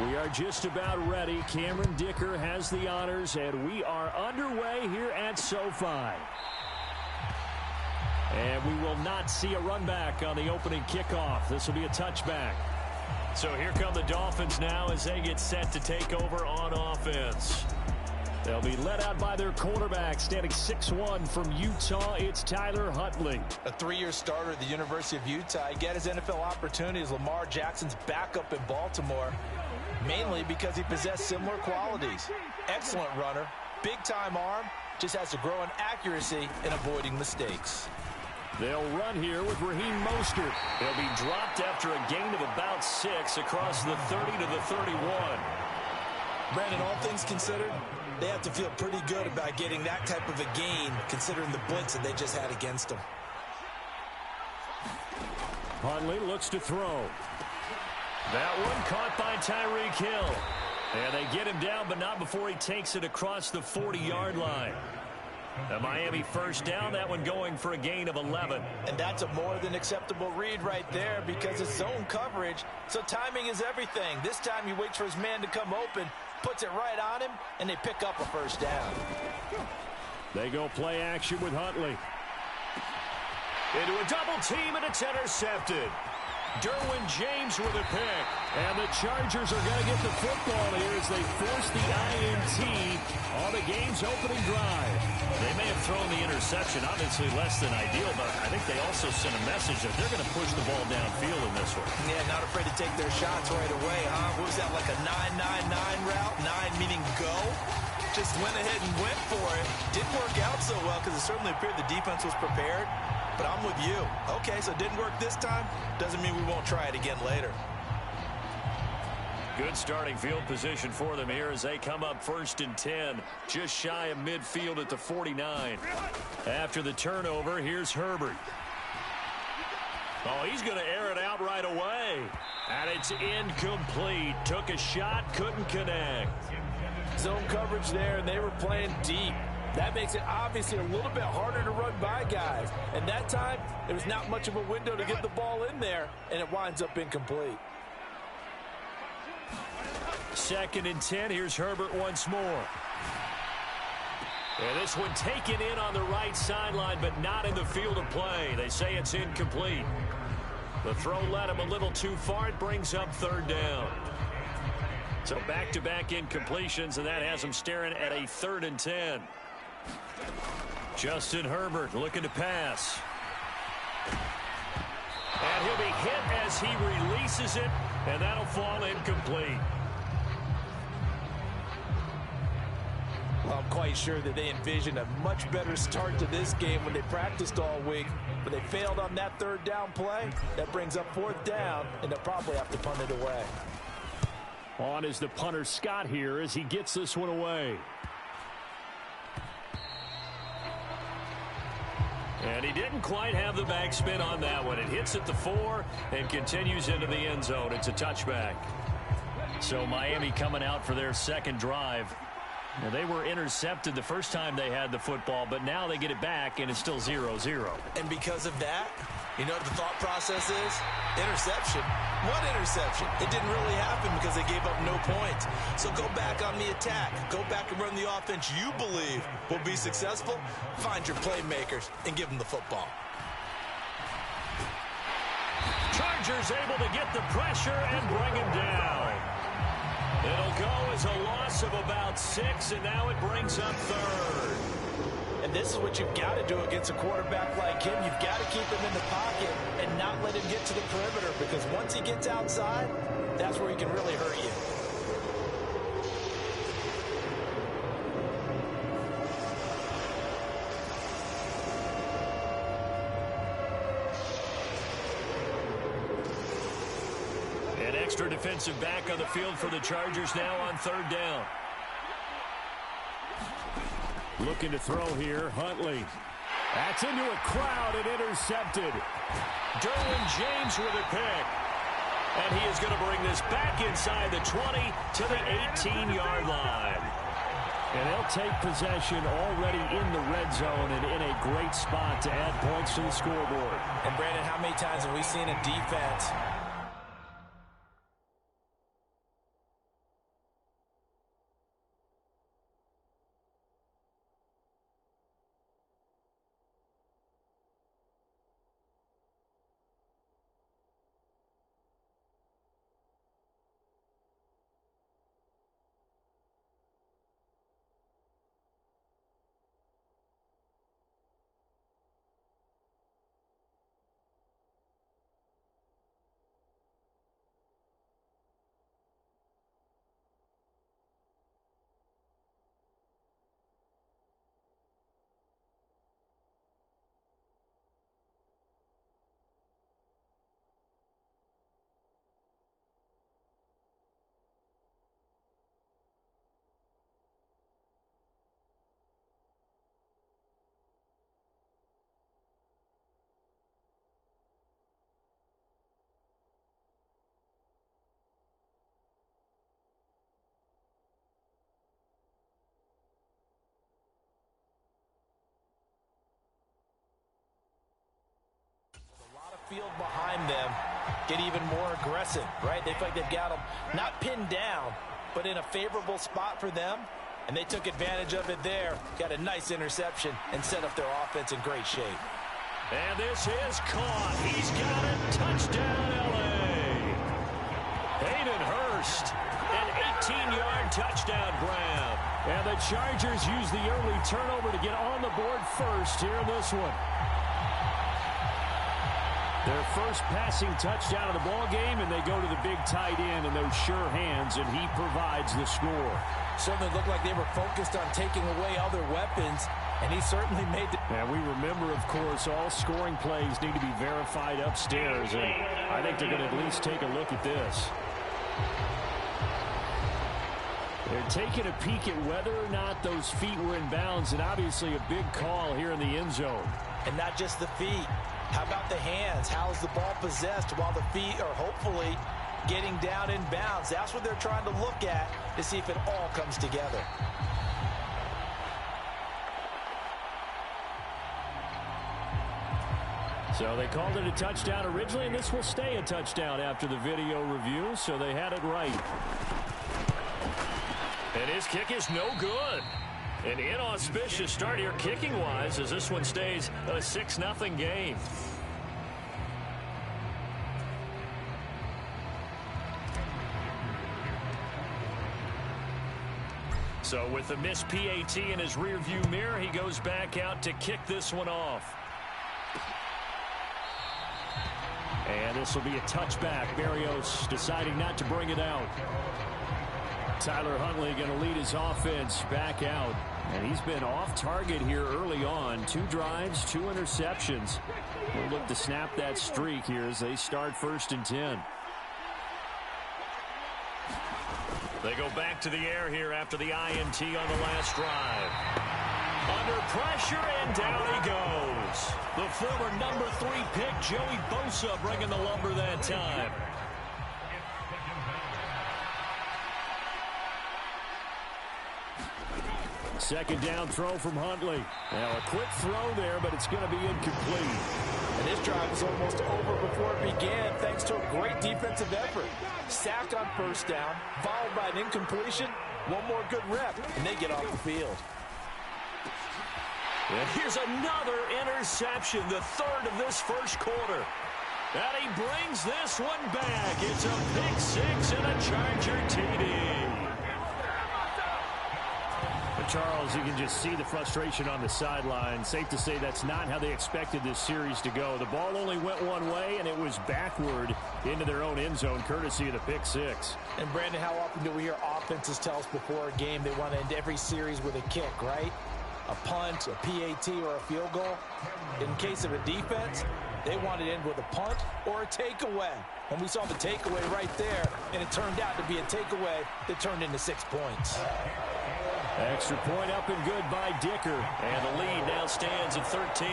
We are just about ready. Cameron Dicker has the honors, and we are underway here at SoFi. And we will not see a run back on the opening kickoff. This will be a touchback. So here come the Dolphins now as they get set to take over on offense. They'll be led out by their quarterback, standing 6'1" from Utah. It's Tyler Huntley. A 3-year starter at the University of Utah. He got his NFL opportunity as Lamar Jackson's backup in Baltimore, mainly because he possessed similar qualities. Excellent runner, big-time arm, just has to grow in accuracy and avoiding mistakes. They'll run here with Raheem Mostert. They'll be dropped after a gain of about 6 across the 30 to the 31. Brandon, all things considered, they have to feel pretty good about getting that type of a gain, considering the blitz that they just had against them. Huntley looks to throw. That one caught by Tyreek Hill. And they get him down, but not before he takes it across the 40-yard line. A Miami first down, that one going for a gain of 11. And that's a more than acceptable read right there because it's zone coverage, so timing is everything. This time he waits for his man to come open, puts it right on him, and they pick up a first down. They go play action with Huntley. Into a double team, and it's intercepted. Derwin James with a pick. And the Chargers are going to get the football here as they force the INT on the game's opening drive. They may have thrown the interception, obviously less than ideal, but I think they also sent a message that they're going to push the ball downfield in this one. Yeah, not afraid to take their shots right away, huh? What was that, like a 9-9-9 route? 9 meaning go? Just went ahead and went for it. Didn't work out so well because it certainly appeared the defense was prepared. But I'm with you. Okay, so it didn't work this time. Doesn't mean we won't try it again later. Good starting field position for them here as they come up 1st and 10. Just shy of midfield at the 49. After the turnover, here's Herbert. Oh, he's going to air it out right away. And it's incomplete. Took a shot, couldn't connect. Zone coverage there, and they were playing deep. That makes it obviously a little bit harder to run by guys. And that time, there was not much of a window to get the ball in there, and it winds up incomplete. 2nd and 10. Here's Herbert once more. And this one taken in on the right sideline, but not in the field of play. They say it's incomplete. The throw led him a little too far. It brings up 3rd down. So back-to-back incompletions, and that has them staring at a 3rd and 10. Justin Herbert looking to pass. And he'll be hit as he releases it, and that'll fall incomplete. Well, I'm quite sure that they envisioned a much better start to this game when they practiced all week, but they failed on that 3rd down play. That brings up 4th down, and they'll probably have to punt it away. On is the punter Scott here as he gets this one away. And he didn't quite have the backspin on that one. It hits at the 4 and continues into the end zone. It's a touchback. So Miami coming out for their 2nd drive. Now, they were intercepted the first time they had the football, but now they get it back, and it's still 0-0. And because of that, you know what the thought process is? Interception. What interception? It didn't really happen because they gave up no points. So go back on the attack. Go back and run the offense you believe will be successful. Find your playmakers and give them the football. Chargers able to get the pressure and bring him down. It'll go as a loss of about 6, and now it brings up 3rd. And this is what you've got to do against a quarterback like him. You've got to keep him in the pocket and not let him get to the perimeter, because once he gets outside, that's where he can really hurt you. An extra defensive back on the field for the Chargers now on 3rd down. Looking to throw here, Huntley. That's into a crowd and intercepted. Derwin James with a pick. And he is going to bring this back inside the 20 to the 18-yard line. And they'll take possession already in the red zone and in a great spot to add points to the scoreboard. And, Brandon, how many times have we seen a defense field behind them get even more aggressive, right? They feel like they've got them not pinned down, but in a favorable spot for them, and they took advantage of it there. Got a nice interception and set up their offense in great shape. And this is caught. He's got it. Touchdown, L.A. Hayden Hurst, an 18-yard touchdown grab. And the Chargers use the early turnover to get on the board first here in this one. Their first passing touchdown of the ball game, and they go to the big tight end in those sure hands, and he provides the score. Certainly looked like they were focused on taking away other weapons, and he certainly made the... And we remember, of course, all scoring plays need to be verified upstairs, and I think they're going to at least take a look at this. They're taking a peek at whether or not those feet were in bounds, and obviously a big call here in the end zone. And not just the feet. How about the hands? How is the ball possessed while the feet are hopefully getting down in bounds? That's what they're trying to look at to see if it all comes together. So they called it a touchdown originally, and this will stay a touchdown after the video review, so they had it right. And his kick is no good. An inauspicious start here kicking-wise as this one stays a 6-0 game. So with the missed PAT in his rearview mirror, he goes back out to kick this one off. And this will be a touchback. Barrios deciding not to bring it out. Tyler Huntley going to lead his offense back out. And he's been off target here early on. 2 drives, 2 interceptions. We'll look to snap that streak here as they start 1st and 10. They go back to the air here after the INT on the last drive. Under pressure, and down he goes. The former number 3 pick, Joey Bosa, bringing the lumber that time. Second down throw from Huntley. Now a quick throw there, but it's going to be incomplete. And this drive was almost over before it began thanks to a great defensive effort. Sacked on 1st down, followed by an incompletion. One more good rep, and they get off the field. And here's another interception, the 3rd of this 1st quarter. And he brings this one back. It's a pick 6 and a Charger TD. Charles, you can just see the frustration on the sideline. Safe to say that's not how they expected this series to go. The ball only went one way, and it was backward into their own end zone, courtesy of the pick 6. And, Brandon, how often do we hear offenses tell us before a game they want to end every series with a kick, right? A punt, a PAT, or a field goal. In case of a defense, they want to end with a punt or a takeaway. And we saw the takeaway right there, and it turned out to be a takeaway that turned into 6 points. Extra point up and good by Dicker. And the lead now stands at 13.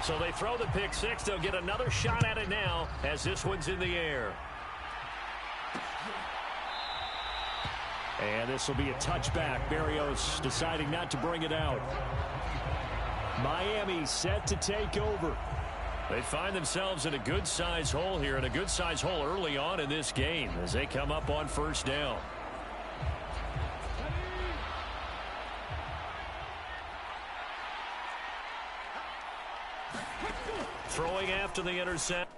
So they throw the pick 6. They'll get another shot at it now as this one's in the air. And this will be a touchback. Barrios deciding not to bring it out. Miami set to take over. They find themselves in a good-size hole here, and a good-size hole early on in this game as they come up on 1st down. Throwing after the intercept.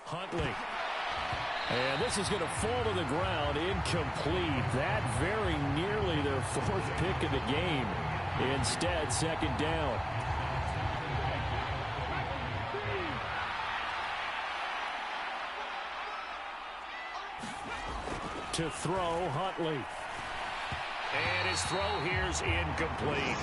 Huntley. And this is going to fall to the ground, incomplete. That very nearly their fourth pick of the game. Instead, second down. To throw, Huntley. And his throw here's incomplete.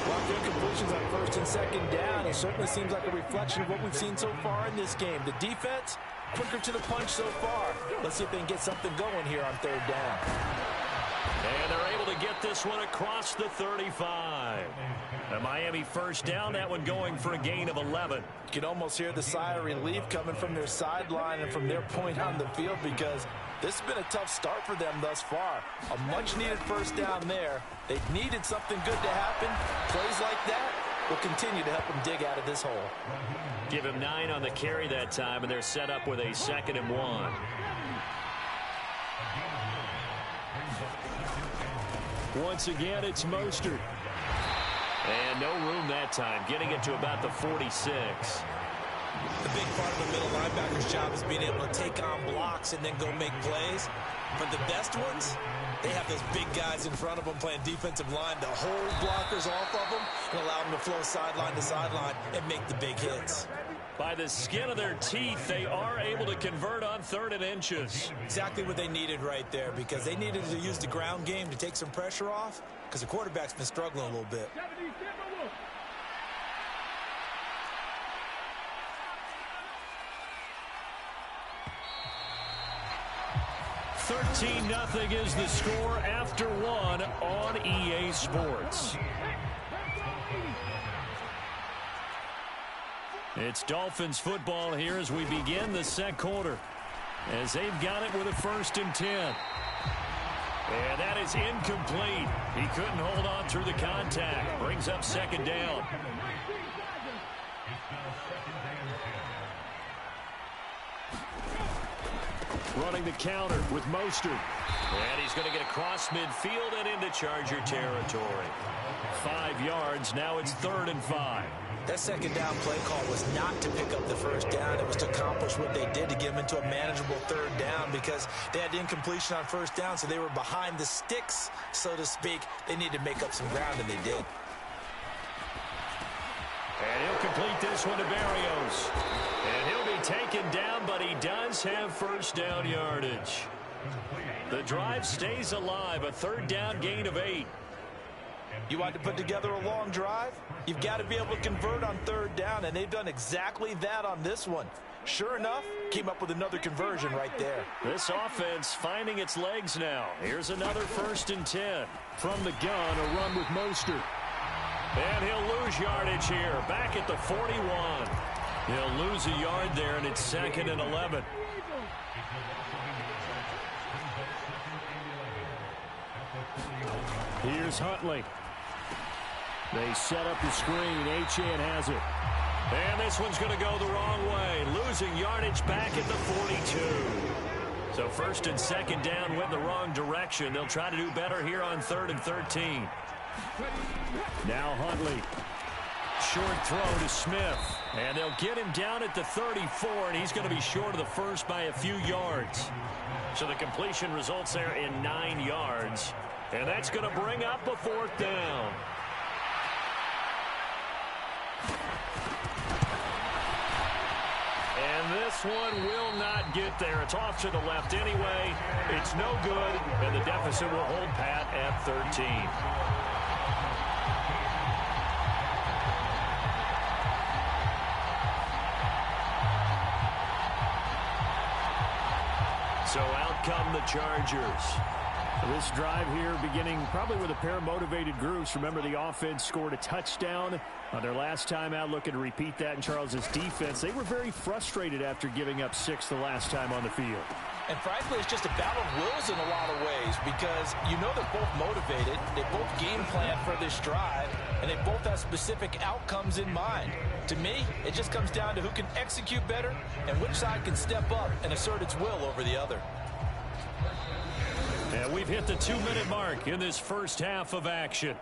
Well, their completions on first and second down, it certainly seems like a reflection of what we've seen so far in this game. The defense, quicker to the punch so far. Let's see if they can get something going here on third down. And they're able to get this one across the 35. A Miami first down, that one going for a gain of 11. You can almost hear the sigh of relief coming from their sideline and from their point on the field, because this has been a tough start for them thus far. A much-needed first down there. They needed something good to happen. Plays like that will continue to help them dig out of this hole. Give him 9 on the carry that time, and they're set up with a 2nd and 1. Once again, it's Mostert. And no room that time, getting it to about the 46. The big part of the middle linebacker's job is being able to take on blocks and then go make plays. But the best ones, they have those big guys in front of them playing defensive line to hold blockers off of them and allow them to flow sideline to sideline and make the big hits. By the skin of their teeth, they are able to convert on 3rd and inches. Exactly what they needed right there, because they needed to use the ground game to take some pressure off, because the quarterback's been struggling a little bit. 13-0 is the score after 1 on EA Sports. It's Dolphins football here as we begin the second quarter, as they've got it with a 1st and 10. And that is incomplete. He couldn't hold on through the contact. Brings up 2nd down. Running the counter with Mostert. And he's going to get across midfield and into Charger territory. 5 yards. Now it's 3rd and 5. That 2nd down play call was not to pick up the 1st down. It was to accomplish what they did, to get them into a manageable 3rd down, because they had incompletion on 1st down, so they were behind the sticks, so to speak. They needed to make up some ground, and they did. And he'll complete this one to Berrios. And he'll be taken down, but he does have 1st down yardage. The drive stays alive, a 3rd down gain of 8. You want to put together a long drive? You've got to be able to convert on 3rd down, and they've done exactly that on this one. Sure enough, came up with another conversion right there. This offense finding its legs now. Here's another 1st and 10. From the gun, a run with Mostert. And he'll lose yardage here, back at the 41. He'll lose a yard there, and it's 2nd and 11. Here's Huntley. They set up the screen. Achane has it. And this one's going to go the wrong way. Losing yardage back at the 42. So 1st and 2nd down went the wrong direction. They'll try to do better here on 3rd and 13. Now Huntley. Short throw to Smith. And they'll get him down at the 34, and he's going to be short of the 1st by a few yards. So the completion results there in 9 yards. And that's going to bring up a 4th down. And this one will not get there. It's off to the left anyway. It's no good, and the deficit will hold pat at 13. So out come the Chargers. This drive here beginning probably with a pair of motivated groups. Remember, the offense scored a touchdown on their last time out, looking to repeat that in Charles's defense. They were very frustrated after giving up 6 the last time on the field. And frankly, it's just a battle of wills in a lot of ways, because you know they're both motivated. They both game plan for this drive, and they both have specific outcomes in mind. To me, it just comes down to who can execute better and which side can step up and assert its will over the other. And we've hit the 2-minute mark in this first half of action.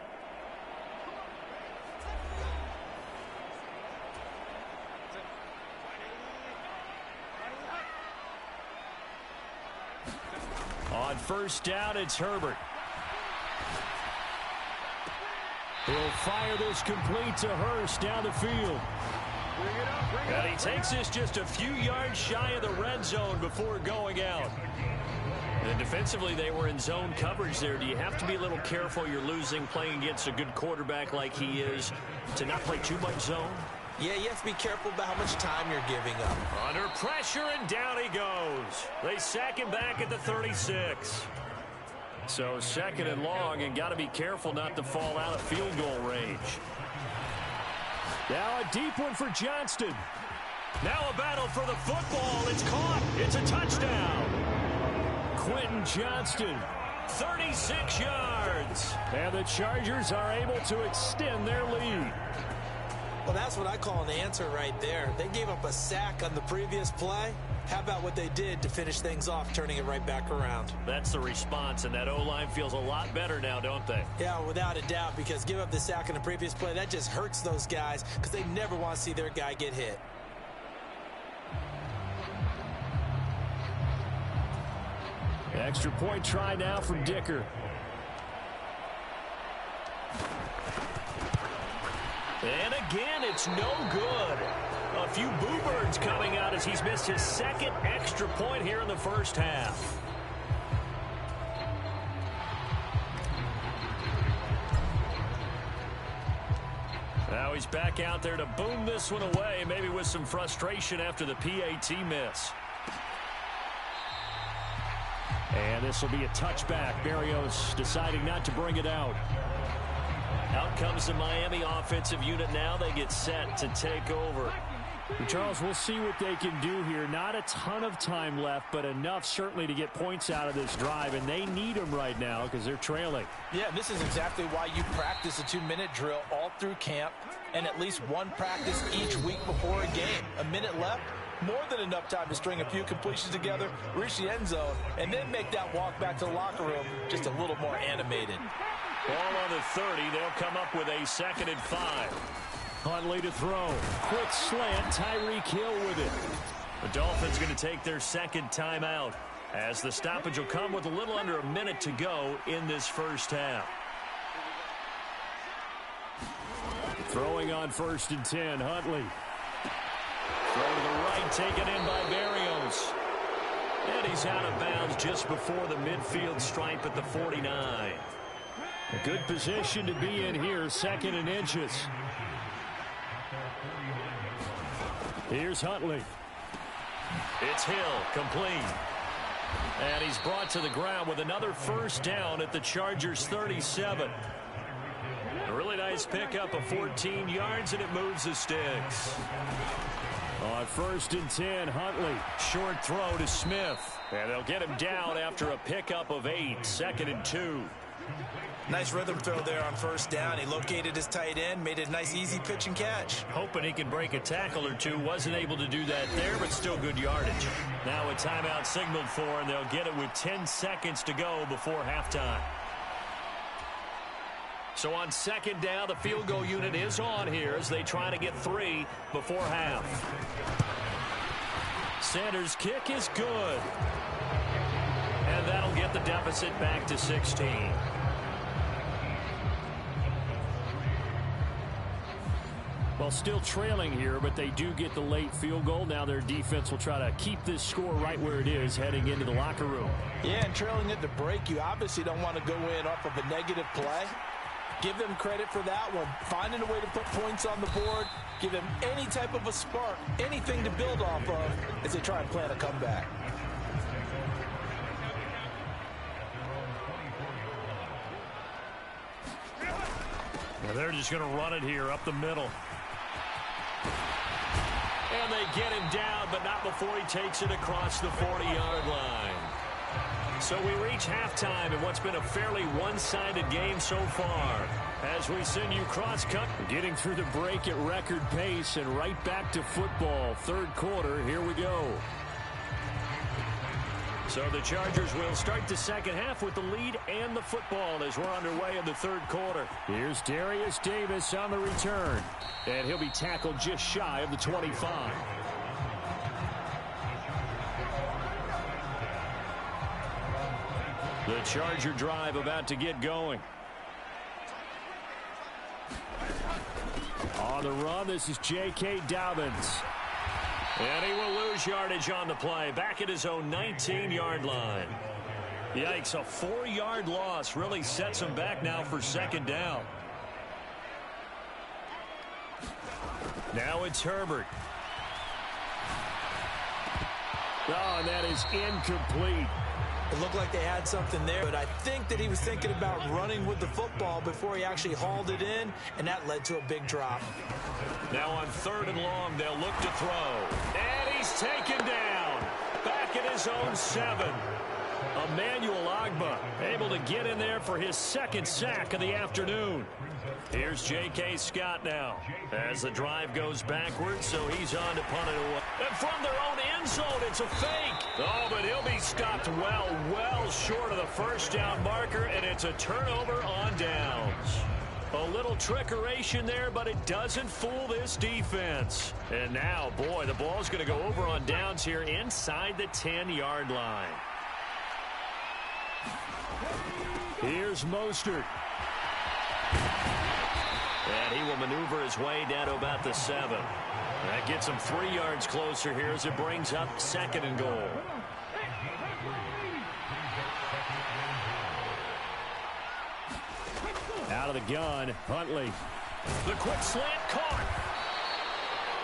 first down, it's Herbert. He'll fire this complete to Hurst down the field. And he takes this just a few yards shy of the red zone before going out. And defensively, they were in zone coverage there. Do you have to be a little careful? You're losing, playing against a good quarterback like he is, to not play too much zone? Yeah, you have to be careful about how much time you're giving up. Under pressure, and down he goes. They sack him back at the 36. So second and long, and got to be careful not to fall out of field goal range. Now a deep one for Johnston. Now a battle for the football. It's caught. It's a touchdown. Quentin Johnston, 36 yards. And the Chargers are able to extend their lead. Well, that's what I call an answer right there. They gave up a sack on the previous play. How about what they did to finish things off, turning it right back around? That's the response, and that O-line feels a lot better now, don't they? Yeah, without a doubt, because give up the sack on the previous play, that just hurts those guys because they never want to see their guy get hit. Extra point try now from Dicker. And again, it's no good. A few boo birds coming out as he's missed his second extra point here in the first half. Now he's back out there to boom this one away, maybe with some frustration after the PAT miss. And this will be a touchback. Berrios deciding not to bring it out. Out comes the Miami offensive unit now. They get set to take over. Charles, we'll see what they can do here. Not a ton of time left, but enough certainly to get points out of this drive, and they need them right now because they're trailing. Yeah, this is exactly why you practice a 2-minute drill all through camp and at least one practice each week before a game. A minute left, more than enough time to string a few completions together, reach the end zone, and then make that walk back to the locker room just a little more animated. Ball on the 30. They'll come up with a 2nd and 5. Huntley to throw. Quick slant. Tyreek Hill with it. The Dolphins going to take their second timeout as the stoppage will come with a little under a minute to go in this first half. Throwing on 1st and 10. Huntley. Throw to the right. Taken in by Berrios. And he's out of bounds just before the midfield stripe at the 49. A good position to be in here, 2nd and inches. Here's Huntley. It's Hill, complete. And he's brought to the ground with another first down at the Chargers' 37. A really nice pickup of 14 yards, and it moves the sticks. On 1st and 10, Huntley. Short throw to Smith. And they'll get him down after a pickup of 8, 2nd and 2. Nice rhythm throw there on 1st down. He located his tight end, made a nice easy pitch and catch. Hoping he can break a tackle or two. Wasn't able to do that there, but still good yardage. Now a timeout signaled for, and they'll get it with 10 seconds to go before halftime. So on 2nd down, the field goal unit is on here as they try to get 3 before half. Sanders' kick is good. And that'll get the deficit back to 16. Well, still trailing here, but they do get the late field goal. Now their defense will try to keep this score right where it is heading into the locker room. Yeah, and trailing at the break, you obviously don't want to go in off of a negative play. Give them credit for that one. Finding a way to put points on the board. Give them any type of a spark, anything to build off of as they try and plan a comeback. Now they're just going to run it here up the middle. And they get him down, but not before he takes it across the 40-yard line. So we reach halftime in what's been a fairly one-sided game so far. As we send you cross-country, getting through the break at record pace and right back to football. 3rd quarter, here we go. So the Chargers will start the second half with the lead and the football as we're underway in the 3rd quarter. Here's Darius Davis on the return. And he'll be tackled just shy of the 25. The Charger drive about to get going. On the run, this is J.K. Dobbins. And he will lose yardage on the play. Back at his own 19-yard line. Yikes, a 4-yard loss really sets him back now for second down. Now it's Herbert. Oh, and that is incomplete. It looked like they had something there, but I think that he was thinking about running with the football before he actually hauled it in, and that led to a big drop. Now on 3rd and long, they'll look to throw. And he's taken down. Back at his own 7. Emmanuel Ogbah able to get in there for his 2nd sack of the afternoon. Here's J.K. Scott now as the drive goes backwards, so he's on to punt it away. And from their own end zone, it's a fake. Oh, but he'll be stopped well short of the first down marker, and it's a turnover on downs. A little trickeration there, but it doesn't fool this defense. And now, boy, the ball's going to go over on downs here inside the 10-yard line. Here's Mostert. And he will maneuver his way down to about the 7. That gets him 3 yards closer here as it brings up 2nd and goal. Out of the gun, Huntley. The quick slant caught.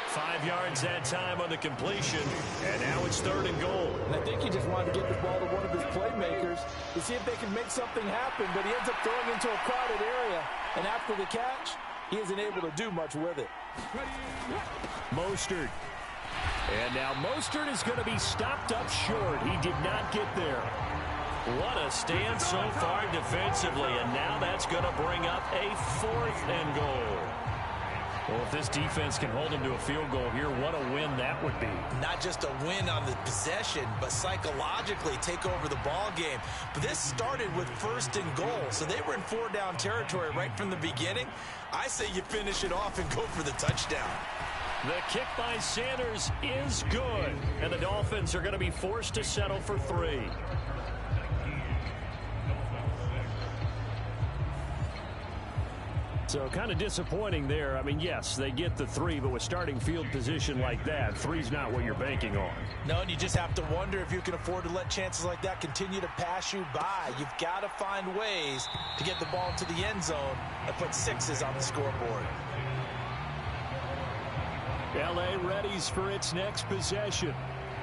5 yards that time on the completion, and now it's 3rd and goal. And I think he just wanted to get the ball to one of his playmakers to see if they can make something happen, but he ends up throwing into a crowded area, and after the catch, he isn't able to do much with it. Mostert. And now Mostert is going to be stopped up short. He did not get there. What a stand so far defensively, and now that's going to bring up a 4th and goal. Well, if this defense can hold them to a field goal here, what a win that would be. Not just a win on the possession, but psychologically take over the ball game. But this started with 1st and goal, so they were in 4-down territory right from the beginning. I say you finish it off and go for the touchdown. The kick by Sanders is good, and the Dolphins are going to be forced to settle for 3. So kind of disappointing there. I mean, yes, they get the 3, but with starting field position like that, 3's not what you're banking on. No, and you just have to wonder if you can afford to let chances like that continue to pass you by. You've got to find ways to get the ball into the end zone and put 6s on the scoreboard. L.A. readies for its next possession.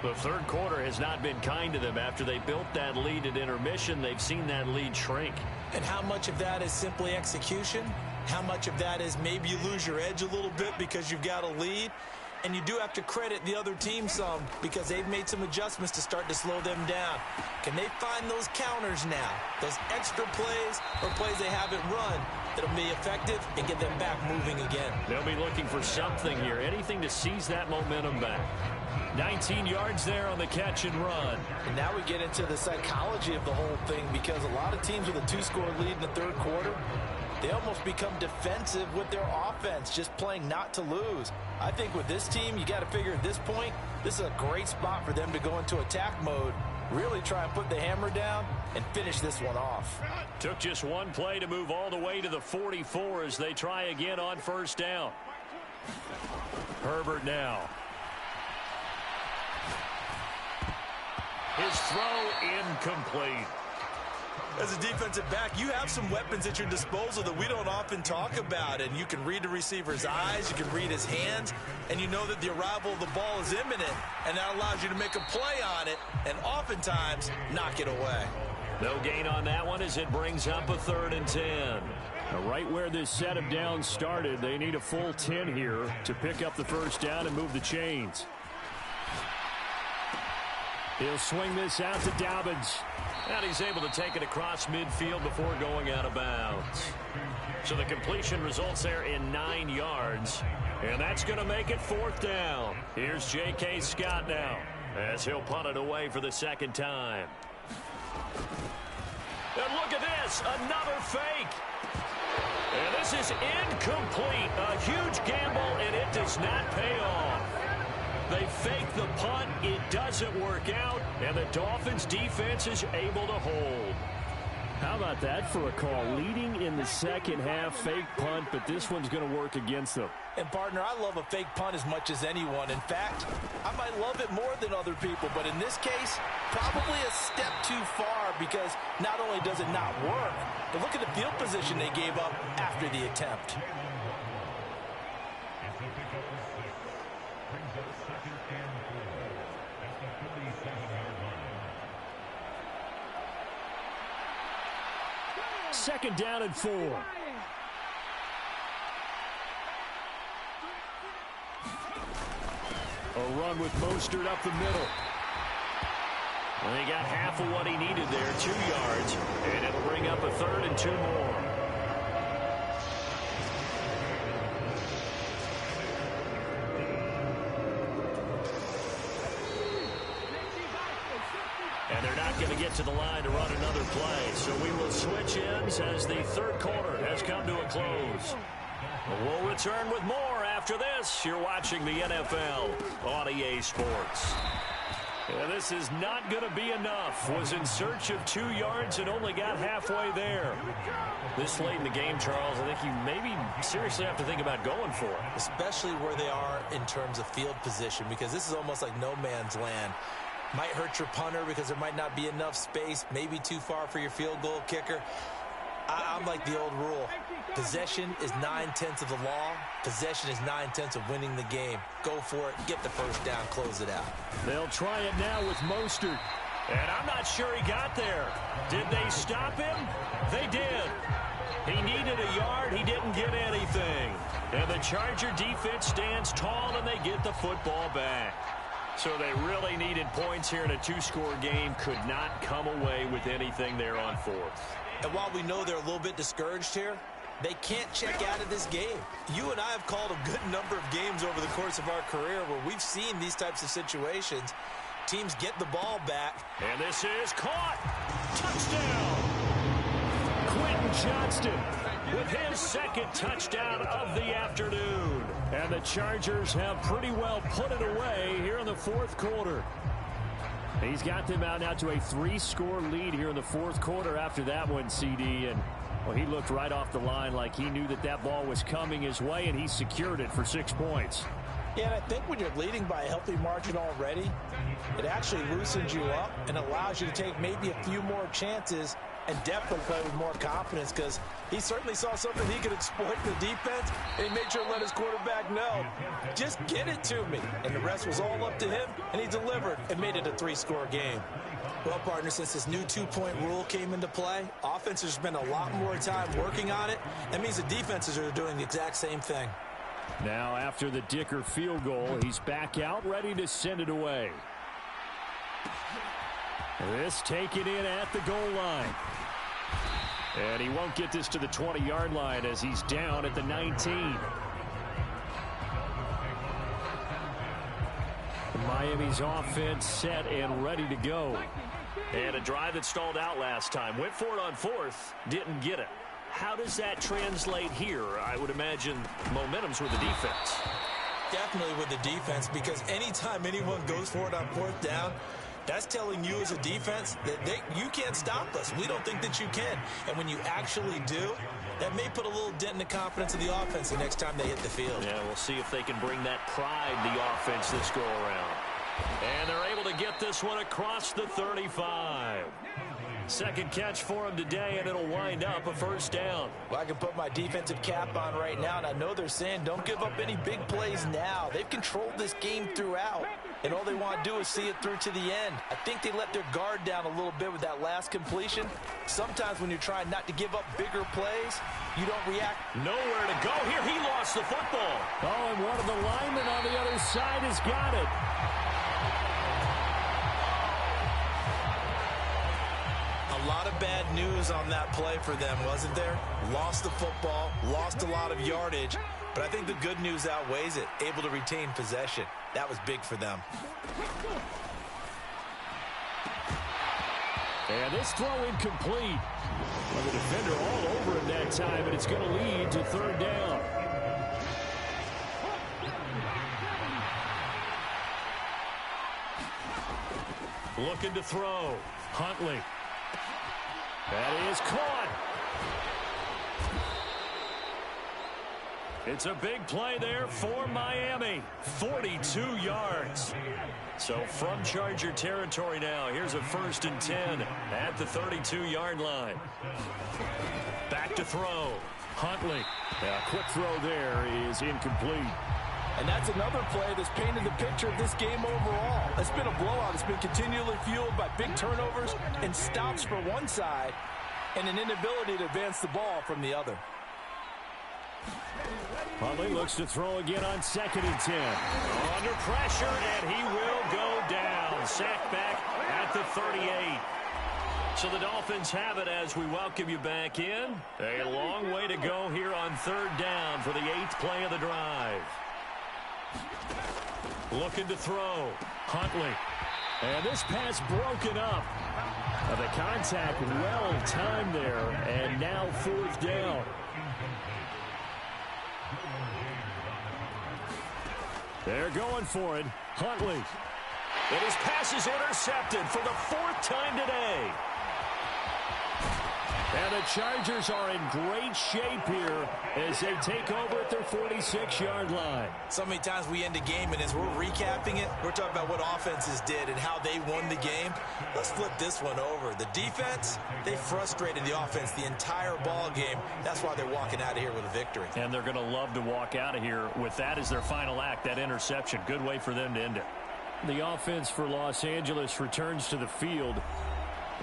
The 3rd quarter has not been kind to them. After they built that lead at intermission, they've seen that lead shrink. And how much of that is simply execution? How much of that is maybe you lose your edge a little bit because you've got a lead? And you do have to credit the other team some because they've made some adjustments to start to slow them down. Can they find those counters now, those extra plays or plays they haven't run that'll be effective and get them back moving again? They'll be looking for something here, anything to seize that momentum back. 19 yards there on the catch and run. And now we get into the psychology of the whole thing because a lot of teams with a 2-score lead in the 3rd quarter, they almost become defensive with their offense, just playing not to lose. I think with this team, you got to figure at this point, this is a great spot for them to go into attack mode, really try and put the hammer down and finish this one off. Took just one play to move all the way to the 44 as they try again on 1st down. Herbert now. His throw incomplete. As a defensive back, you have some weapons at your disposal that we don't often talk about, and you can read the receiver's eyes, you can read his hands, and you know that the arrival of the ball is imminent, and that allows you to make a play on it and oftentimes knock it away. No gain on that one as it brings up a 3rd and 10. Now, right where this set of downs started, they need a full 10 here to pick up the 1st down and move the chains. He'll swing this out to Dobbins. And he's able to take it across midfield before going out of bounds. So the completion results there in 9 yards. And that's going to make it 4th down. Here's J.K. Scott now as he'll punt it away for the 2nd time. And look at this, another fake. And this is incomplete. A huge gamble, and it does not pay off. They fake the punt. It doesn't work out, and the Dolphins' defense is able to hold. How about that for a call? Leading in the second half, fake punt, but this one's going to work against them. And, partner, I love a fake punt as much as anyone. In fact, I might love it more than other people. But in this case, probably a step too far because not only does it not work, but look at the field position they gave up after the attempt. Second down and 4. A run with Mostert up the middle. Well, he got half of what he needed there, 2 yards, and it'll bring up a 3rd and 2 more. And they're not going to get to the line to run another play. So we will switch ends as the third quarter has come to a close. We'll return with more after this. You're watching the NFL on EA Sports. And this is not going to be enough. Was in search of 2 yards and only got halfway there. This late in the game, Charles, I think you maybe seriously have to think about going for it. Especially where they are in terms of field position, because this is almost like no man's land. Might hurt your punter because there might not be enough space, maybe too far for your field goal kicker. I'm like the old rule. Possession is 9/10 of the law. Possession is 9/10 of winning the game. Go for it. Get the first down. Close it out. They'll try it now with Mostert. And I'm not sure he got there. Did they stop him? They did. He needed a yard. He didn't get anything. And the Charger defense stands tall, and they get the football back. So they really needed points here in a 2-score game. Could not come away with anything there on 4th. And while we know they're a little bit discouraged here, they can't check out of this game. You and I have called a good number of games over the course of our career where we've seen these types of situations. Teams get the ball back. And this is caught. Touchdown. Quentin Johnston with his second touchdown of the afternoon. And the Chargers have pretty well put it away here in the 4th quarter. He's got them out now to a 3-score lead here in the 4th quarter after that one, CD. And, well, he looked right off the line like he knew that that ball was coming his way, and he secured it for 6 points. Yeah, and I think when you're leading by a healthy margin already, it actually loosens you up and allows you to take maybe a few more chances and definitely play with more confidence, because he certainly saw something he could exploit in the defense, and he made sure to let his quarterback know, just get it to me. And the rest was all up to him, and he delivered and made it a 3-score game. Well, partner, since this new 2-point rule came into play, offenses spend a lot more time working on it. That means the defenses are doing the exact same thing. Now, after the Dicker field goal, he's back out, ready to send it away. This taken in at the goal line. And he won't get this to the 20-yard line as he's down at the 19. Miami's offense set and ready to go. And a drive that stalled out last time. Went for it on 4th, didn't get it. How does that translate here? I would imagine momentum's with the defense. Definitely with the defense, because anytime anyone goes for it on 4th down, that's telling you as a defense that you can't stop us. We don't think that you can. And when you actually do, that may put a little dent in the confidence of the offense the next time they hit the field. Yeah, we'll see if they can bring that pride to the offense this go-around. And they're able to get this one across the 35. Second catch for him today, and it'll wind up a 1st down. Well, I can put my defensive cap on right now, and I know they're saying don't give up any big plays now. They've controlled this game throughout, and all they want to do is see it through to the end. I think they let their guard down a little bit with that last completion. Sometimes when you're trying not to give up bigger plays, you don't react. Nowhere to go here. He lost the football. Oh, and one of the linemen on the other side has got it. A lot of bad news on that play for them, wasn't there? Lost the football, lost a lot of yardage, but I think the good news outweighs it. Able to retain possession. That was big for them. And this throw incomplete. Well, the defender all over him that time, and it's going to lead to 3rd down. Looking to throw. Huntley. That is caught. It's a big play there for Miami. 42 yards. So from Charger territory now, here's a 1st and 10 at the 32-yard line. Back to throw. Huntley. A quick throw there is incomplete. And that's another play that's painted the picture of this game overall. It's been a blowout. It's been continually fueled by big turnovers and stops for one side and an inability to advance the ball from the other. Huntley looks to throw again on 2nd and 10. Under pressure, and he will go down. Sacked back at the 38. So the Dolphins have it as we welcome you back in. A long way to go here on 3rd down for the 8th play of the drive. Looking to throw. Huntley. And this pass broken up. The contact well timed there, and now 4th down. They're going for it. Huntley. And his pass is intercepted for the 4th time today. And the Chargers are in great shape here as they take over at their 46-yard line. So many times we end a game, and as we're recapping it, we're talking about what offenses did and how they won the game. Let's flip this one over. The defense, they frustrated the offense the entire ball game. That's why they're walking out of here with a victory. And they're going to love to walk out of here with that as their final act, that interception. Good way for them to end it. The offense for Los Angeles returns to the field.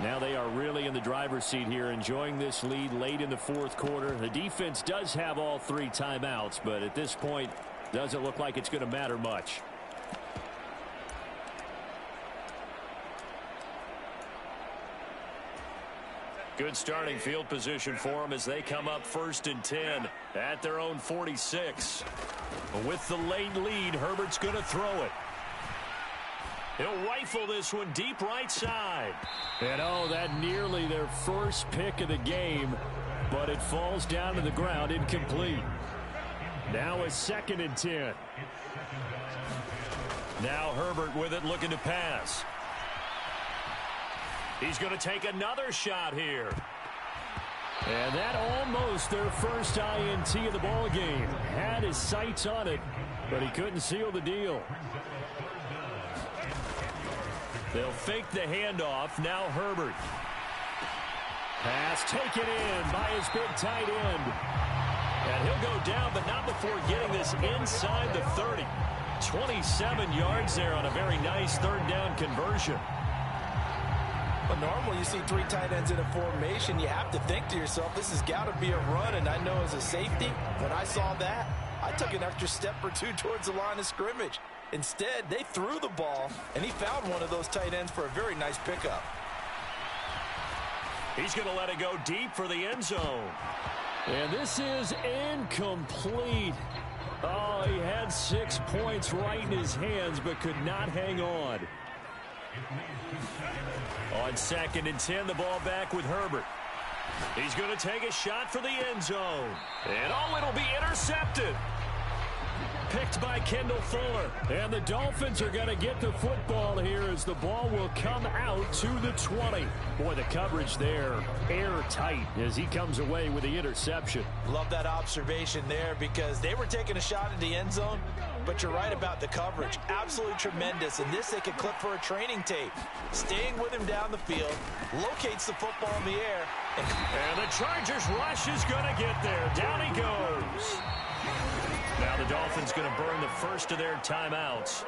Now they are really in the driver's seat here, enjoying this lead late in the 4th quarter. The defense does have all 3 timeouts, but at this point, doesn't look like it's going to matter much. Good starting field position for them as they come up 1st and 10 at their own 46. With the late lead, Herbert's going to throw it. He'll rifle this one deep right side. And that nearly their first pick of the game, but it falls down to the ground incomplete. Now a 2nd and 10. Now Herbert with it, looking to pass. He's going to take another shot here. And that almost their first INT of the ball game. Had his sights on it, but he couldn't seal the deal. They'll fake the handoff. Now Herbert. Pass taken in by his big tight end. And he'll go down, but not before getting this inside the 30. 27 yards there on a very nice 3rd down conversion. But normally you see 3 tight ends in a formation, you have to think to yourself, this has got to be a run. And I know as a safety, when I saw that, I took an extra step or 2 towards the line of scrimmage. Instead, they threw the ball, and he found one of those tight ends for a very nice pickup. He's going to let it go deep for the end zone. And this is incomplete. Oh, he had 6 points right in his hands, but could not hang on. On 2nd and 10, the ball back with Herbert. He's going to take a shot for the end zone. And it'll be intercepted. Picked by Kendall Fuller. And the Dolphins are going to get the football here as the ball will come out to the 20. Boy, the coverage there airtight as he comes away with the interception. Love that observation there because they were taking a shot at the end zone, but you're right about the coverage. Absolutely tremendous. And this they could clip for a training tape. Staying with him down the field, locates the football in the air. And the Chargers rush is going to get there. Down he goes. Now the Dolphins going to burn the first of their timeouts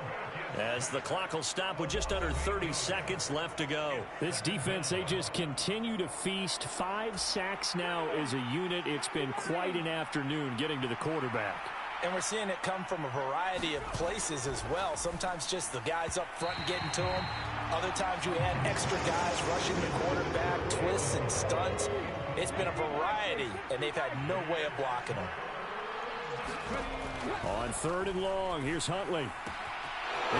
as the clock will stop with just under 30 seconds left to go. This defense, they just continue to feast. 5 sacks now as a unit. It's been quite an afternoon getting to the quarterback. And we're seeing it come from a variety of places as well. Sometimes just the guys up front getting to him. Other times you had extra guys rushing the quarterback, twists and stunts. It's been a variety, and they've had no way of blocking them. On 3rd and long, here's Huntley.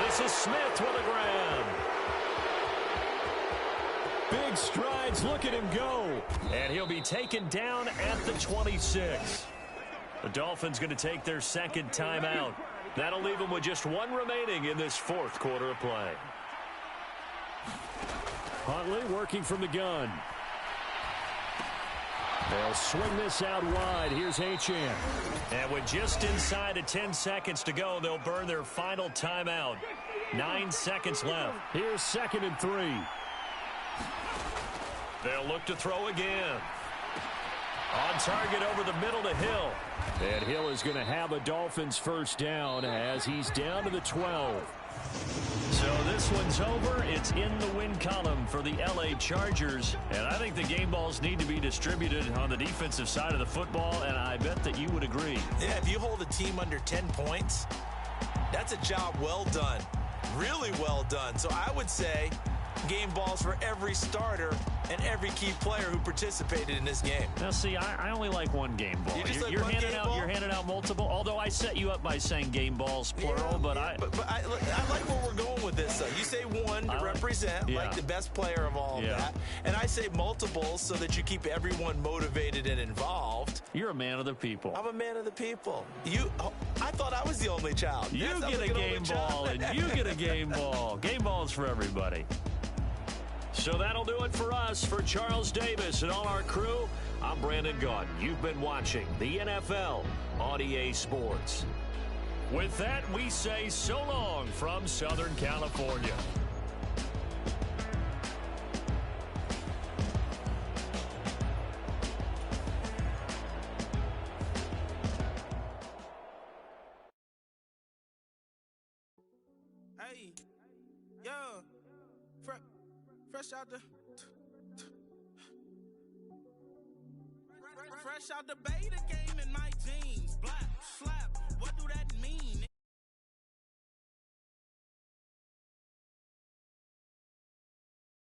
This is Smith with a grab. Big strides, look at him go. And he'll be taken down at the 26. The Dolphins going to take their 2nd timeout. That'll leave them with just 1 remaining in this 4th quarter of play. Huntley working from the gun. They'll swing this out wide. Here's Achane. And with just inside of 10 seconds to go, they'll burn their final timeout. 9 seconds left. Here's 2nd and 3. They'll look to throw again. On target over the middle to Hill. And Hill is going to have a Dolphins first down as he's down to the 12. So this one's over. It's in the win column for the L.A. Chargers. And I think the game balls need to be distributed on the defensive side of the football, and I bet that you would agree. Yeah, if you hold a team under 10 points, that's a job well done. Really well done. So I would say game balls for every starter and every key player who participated in this game. Now, see, I only like one game ball. You're handing out multiple. Although I set you up by saying game balls plural, but I like where we're going with this. You say one to represent, like the best player of all of that, and I say multiples so that you keep everyone motivated and involved. You're a man of the people. I'm a man of the people. I thought I was the only child. You get a game ball, and you get a game ball. Game balls for everybody. So that'll do it for us. For Charles Davis and all our crew, I'm Brandon Gaudin. You've been watching the NFL on EA Sports. With that, we say so long from Southern California. Hey, yo, fresh out the fresh out the beta game in my jeans. Black slap, what do that mean?